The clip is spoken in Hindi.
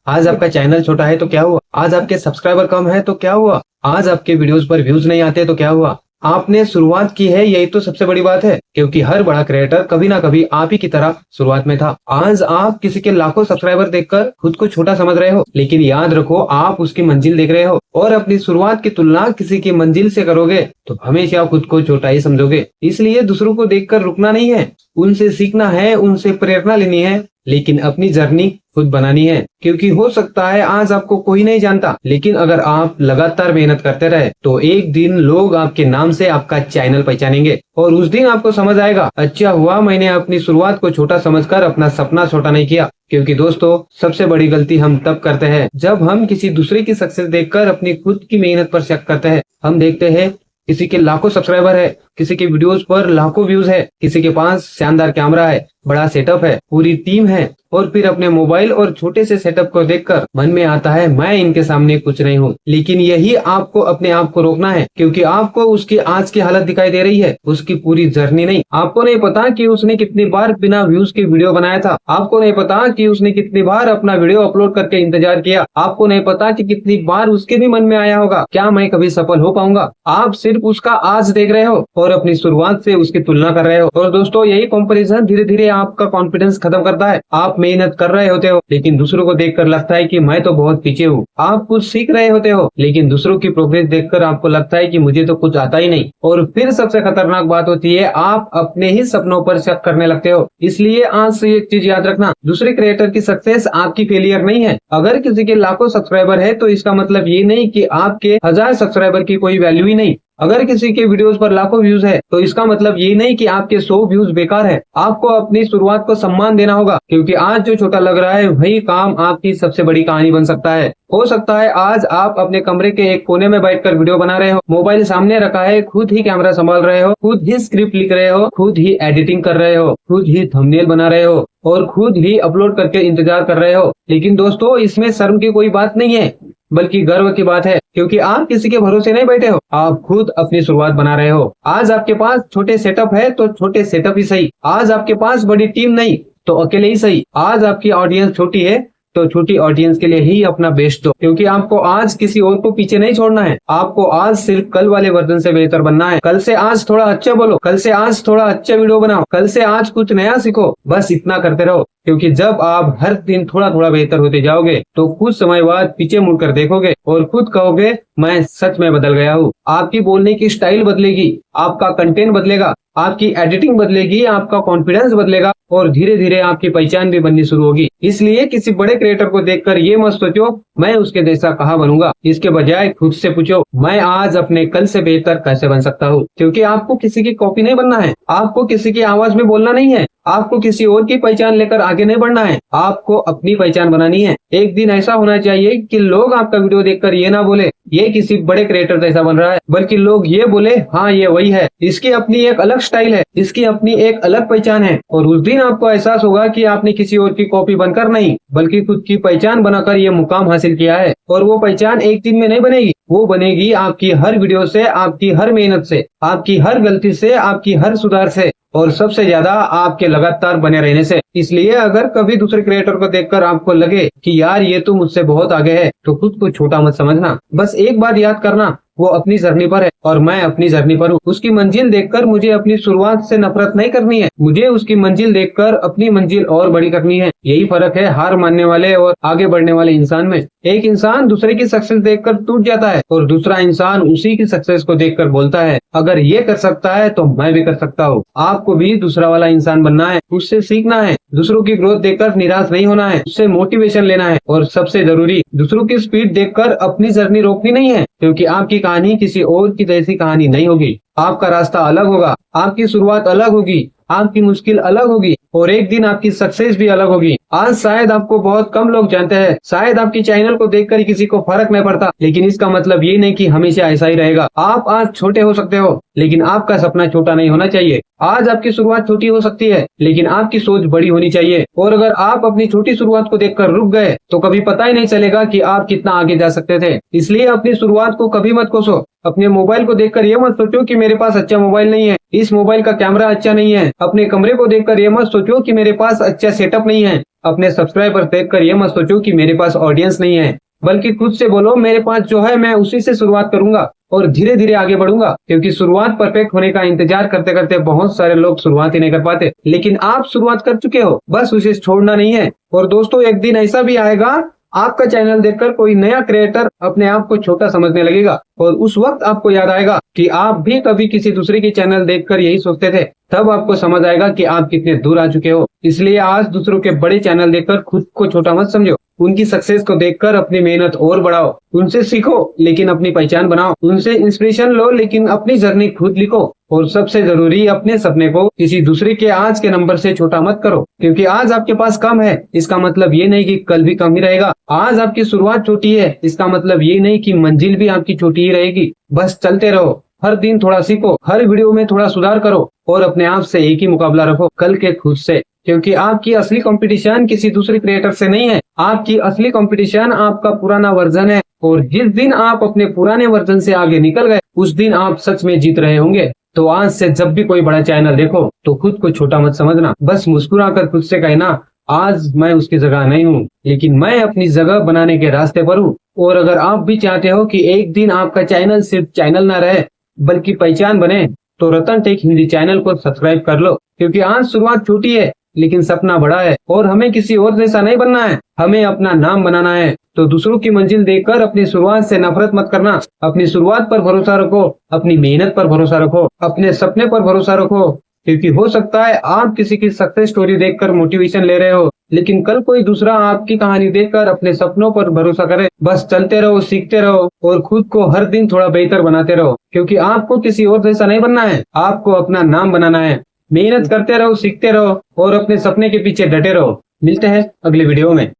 आज आपका चैनल छोटा है तो क्या हुआ? आज आपके सब्सक्राइबर कम है तो क्या हुआ? आज आपके वीडियोस पर व्यूज नहीं आते तो क्या हुआ? आपने शुरुआत की है, यही तो सबसे बड़ी बात है, क्योंकि हर बड़ा क्रिएटर कभी ना कभी आप ही की तरह शुरुआत में था। आज आप किसी के लाखों सब्सक्राइबर देखकर खुद को छोटा समझ रहे हो, लेकिन याद रखो आप उसकी मंजिल देख रहे हो और अपनी शुरुआत की तुलना किसी की मंजिल से करोगे तो हमेशा खुद को छोटा ही समझोगे। इसलिए दूसरों को देखकर रुकना नहीं है, उनसे सीखना है, उनसे प्रेरणा लेनी है, लेकिन अपनी जर्नी खुद बनानी है। क्योंकि हो सकता है आज आपको कोई नहीं जानता, लेकिन अगर आप लगातार मेहनत करते रहे तो एक दिन लोग आपके नाम से आपका चैनल पहचानेंगे और उस दिन आपको समझ आएगा, अच्छा हुआ मैंने अपनी शुरुआत को छोटा समझकर अपना सपना छोटा नहीं किया। क्योंकि दोस्तों, सबसे बड़ी गलती हम तब करते हैं जब हम किसी दूसरे की सक्सेस देखकर अपनी खुद की मेहनत पर शक करते हैं। हम देखते हैं किसी के लाखों सब्सक्राइबर है, किसी के वीडियोस पर लाखों व्यूज है, किसी के पास शानदार कैमरा है, बड़ा सेटअप है, पूरी टीम है, और फिर अपने मोबाइल और छोटे से सेटअप को देखकर मन में आता है मैं इनके सामने कुछ नहीं हूँ। लेकिन यही आपको अपने आप को रोकना है, क्योंकि आपको उसकी आज की हालत दिखाई दे रही है, उसकी पूरी जर्नी नहीं। आपको नहीं पता कि उसने कितनी बार बिना व्यूज के वीडियो बनाया था, आपको नहीं पता कि उसने कितनी बार अपना वीडियो अपलोड करके इंतजार किया, आपको नहीं पता कि कितनी बार उसके भी मन में आया होगा क्या मैं कभी सफल हो पाऊंगा। आप सिर्फ उसका आज देख रहे हो और अपनी शुरुआत से उसकी तुलना कर रहे हो। और दोस्तों, यही कंपैरिजन धीरे धीरे आपका कॉन्फिडेंस खत्म करता है। आप मेहनत कर रहे होते हो लेकिन दूसरों को देखकर लगता है कि मैं तो बहुत पीछे हूँ। आप कुछ सीख रहे होते हो लेकिन दूसरों की प्रोग्रेस देखकर आपको लगता है कि मुझे तो कुछ आता ही नहीं। और फिर सबसे खतरनाक बात होती है, आप अपने ही सपनों पर शक करने लगते हो। इसलिए आज से एक चीज याद रखना, दूसरे क्रिएटर की सक्सेस आपकी फेलियर नहीं है। अगर किसी के लाखों सब्सक्राइबर है तो इसका मतलब ये नहीं कि आपके 1000 सब्सक्राइबर की कोई वैल्यू ही नहीं। अगर किसी के वीडियोस पर लाखों व्यूज है तो इसका मतलब ये नहीं कि आपके 100 व्यूज बेकार है। आपको अपनी शुरुआत को सम्मान देना होगा, क्योंकि आज जो छोटा लग रहा है वही काम आपकी सबसे बड़ी कहानी बन सकता है। हो सकता है आज आप अपने कमरे के एक कोने में बैठकर वीडियो बना रहे हो, मोबाइल सामने रखा है, खुद ही कैमरा संभाल रहे हो, खुद ही स्क्रिप्ट लिख रहे हो, खुद ही एडिटिंग कर रहे हो, खुद ही थंबनेल बना रहे हो और खुद ही अपलोड करके इंतजार कर रहे हो। लेकिन दोस्तों, इसमें शर्म की कोई बात नहीं है, बल्कि गर्व की बात है, क्योंकि आप किसी के भरोसे नहीं बैठे हो, आप खुद अपनी शुरुआत बना रहे हो। आज आपके पास छोटे सेटअप है तो छोटे सेटअप ही सही, आज आपके पास बड़ी टीम नहीं तो अकेले ही सही, आज आपकी ऑडियंस छोटी है तो छोटी ऑडियंस के लिए ही अपना बेस्ट दो, क्योंकि आपको आज किसी और को पीछे नहीं छोड़ना है। आपको आज सिर्फ कल वाले वर्जन से बेहतर बनना है। कल से आज थोड़ा अच्छा बोलो, कल से आज थोड़ा अच्छा वीडियो बनाओ, कल से आज कुछ नया सीखो। बस इतना करते रहो, क्योंकि जब आप हर दिन थोड़ा थोड़ा बेहतर होते जाओगे तो कुछ समय बाद पीछे मुड़कर देखोगे और खुद कहोगे मैं सच में बदल गया हूँ। आपकी बोलने की स्टाइल बदलेगी, आपका कंटेंट बदलेगा, आपकी एडिटिंग बदलेगी, आपका कॉन्फिडेंस बदलेगा और धीरे धीरे आपकी पहचान भी बननी शुरू होगी। इसलिए किसी बड़े क्रिएटर को देखकर ये मत सोचो मैं उसके जैसा कहाँ बनूंगा, इसके बजाय खुद से पूछो मैं आज अपने कल से बेहतर कैसे बन सकता हूँ। क्योंकि आपको किसी की कॉपी नहीं बनना है, आपको किसी की आवाज में बोलना नहीं है, आपको किसी और की पहचान लेकर आगे नहीं बढ़ना है, आपको अपनी पहचान बनानी है। एक दिन ऐसा होना चाहिए कि लोग आपका वीडियो देखकर ये ना बोले ये किसी बड़े क्रिएटर जैसा बन रहा है, बल्कि लोग ये बोले हाँ ये वही है, इसकी अपनी एक अलग स्टाइल है, इसकी अपनी एक अलग पहचान है। और उस दिन आपको एहसास होगा कि आपने किसी और की कॉपी बनकर नहीं, बल्कि खुद की पहचान बनाकर ये मुकाम हासिल किया है। और वो पहचान एक दिन में नहीं बनेगी, वो बनेगी आपकी हर वीडियो से, आपकी हर मेहनत से, आपकी हर गलती से, आपकी हर सुधार से, और सबसे ज्यादा आपके लगातार बने रहने से। इसलिए अगर कभी दूसरे क्रिएटर को देखकर आपको लगे कि यार ये तो मुझसे बहुत आगे है, तो खुद को छोटा मत समझना। बस एक बात याद करना, वो अपनी जर्नी पर है और मैं अपनी जर्नी पर हूँ। उसकी मंजिल देखकर मुझे अपनी शुरुआत से नफरत नहीं करनी है, मुझे उसकी मंजिल देखकर अपनी मंजिल और बड़ी करनी है। यही फर्क है हार मानने वाले और आगे बढ़ने वाले इंसान में। एक इंसान दूसरे की सक्सेस देखकर टूट जाता है और दूसरा इंसान उसी की सक्सेस को देखकर बोलता है अगर ये कर सकता है तो मैं भी कर सकता हूँ। आपको भी दूसरा वाला इंसान बनना है, उससे सीखना है, दूसरों की ग्रोथ देखकर निराश नहीं होना है, उससे मोटिवेशन लेना है, और सबसे जरूरी दूसरों की स्पीड देखकर अपनी जर्नी रोकनी नहीं है, क्योंकि आपकी कहानी किसी और की जैसी कहानी नहीं होगी। आपका रास्ता अलग होगा, आपकी शुरुआत अलग होगी, आपकी मुश्किल अलग होगी और एक दिन आपकी सक्सेस भी अलग होगी। आज शायद आपको बहुत कम लोग जानते हैं, शायद आपकी चैनल को देखकर किसी को फर्क नहीं पड़ता, लेकिन इसका मतलब ये नहीं कि हमेशा ऐसा ही रहेगा। आप आज छोटे हो सकते हो, लेकिन आपका सपना छोटा नहीं होना चाहिए। आज आपकी शुरुआत छोटी हो सकती है, लेकिन आपकी सोच बड़ी होनी चाहिए। और अगर आप अपनी छोटी शुरुआत को देखकर रुक गए तो कभी पता ही नहीं चलेगा कि आप कितना आगे जा सकते थे। इसलिए अपनी शुरुआत को कभी मत कोसो, अपने मोबाइल को देखकर ये मत सोचो कि मेरे पास अच्छा मोबाइल नहीं है, इस मोबाइल का कैमरा अच्छा नहीं है। अपने कमरे को देखकर ये मत सोचो कि मेरे पास अच्छा सेटअप नहीं है। अपने सब्सक्राइबर देखकर ये मत सोचो कि मेरे पास ऑडियंस नहीं है, बल्कि खुद से बोलो मेरे पास जो है मैं उसी से शुरुआत करूंगा और धीरे धीरे आगे बढ़ूंगा। क्योंकि शुरुआत परफेक्ट होने का इंतजार करते करते बहुत सारे लोग शुरुआत ही नहीं कर पाते, लेकिन आप शुरुआत कर चुके हो, बस उसे छोड़ना नहीं है। और दोस्तों, एक दिन ऐसा भी आएगा आपका चैनल देखकर कोई नया क्रिएटर अपने आप को छोटा समझने लगेगा और उस वक्त आपको याद आएगा कि आप भी कभी किसी दूसरे की चैनल देखकर यही सोचते थे। तब आपको समझ आएगा कि आप कितने दूर आ चुके हो। इसलिए आज दूसरों के बड़े चैनल देखकर खुद को छोटा मत समझो। उनकी सक्सेस को देखकर अपनी मेहनत और बढ़ाओ, उनसे सीखो लेकिन अपनी पहचान बनाओ, उनसे इंस्पिरेशन लो लेकिन अपनी जर्नी खुद लिखो। और सबसे जरूरी, अपने सपने को किसी दूसरे के आज के नंबर से छोटा मत करो। क्योंकि आज आपके पास कम है इसका मतलब ये नहीं कि कल भी कम ही रहेगा। आज आपकी शुरुआत छोटी है इसका मतलब ये नहीं कि मंजिल भी आपकी छोटी ही रहेगी। बस चलते रहो, हर दिन थोड़ा सीखो, हर वीडियो में थोड़ा सुधार करो और अपने आप से एक ही मुकाबला रखो, कल के खुद से। क्योंकि आपकी असली कंपटीशन किसी दूसरे क्रिएटर से नहीं है, आपकी असली कंपटीशन आपका पुराना वर्जन है। और जिस दिन आप अपने पुराने वर्जन से आगे निकल गए उस दिन आप सच में जीत रहे होंगे। तो आज से जब भी कोई बड़ा चैनल देखो तो खुद को छोटा मत समझना, बस मुस्कुराकर खुद से कहना आज मैं उसकी जगह नहीं हूँ, लेकिन मैं अपनी जगह बनाने के रास्ते पर हूँ। और अगर आप भी चाहते हो कि एक दिन आपका चैनल सिर्फ चैनल ना रहे बल्कि पहचान बने, तो रतन टेक हिंदी चैनल को सब्सक्राइब कर लो। क्योंकि आज शुरुआत छोटी है लेकिन सपना बड़ा है और हमें किसी और जैसा नहीं बनना है, हमें अपना नाम बनाना है। तो दूसरों की मंजिल देखकर अपनी शुरुआत से नफरत मत करना, अपनी शुरुआत पर भरोसा रखो, अपनी मेहनत पर भरोसा रखो, अपने सपने पर भरोसा रखो। क्योंकि हो सकता है आप किसी की सक्सेस स्टोरी देखकर मोटिवेशन ले रहे हो, लेकिन कल कोई दूसरा आपकी कहानी देखकर अपने सपनों पर भरोसा करे। बस चलते रहो, सीखते रहो और खुद को हर दिन थोड़ा बेहतर बनाते रहो। क्योंकि आपको किसी और जैसा नहीं बनना है, आपको अपना नाम बनाना है। मेहनत करते रहो, सीखते रहो और अपने सपने के पीछे डटे रहो। मिलते हैं अगले वीडियो में।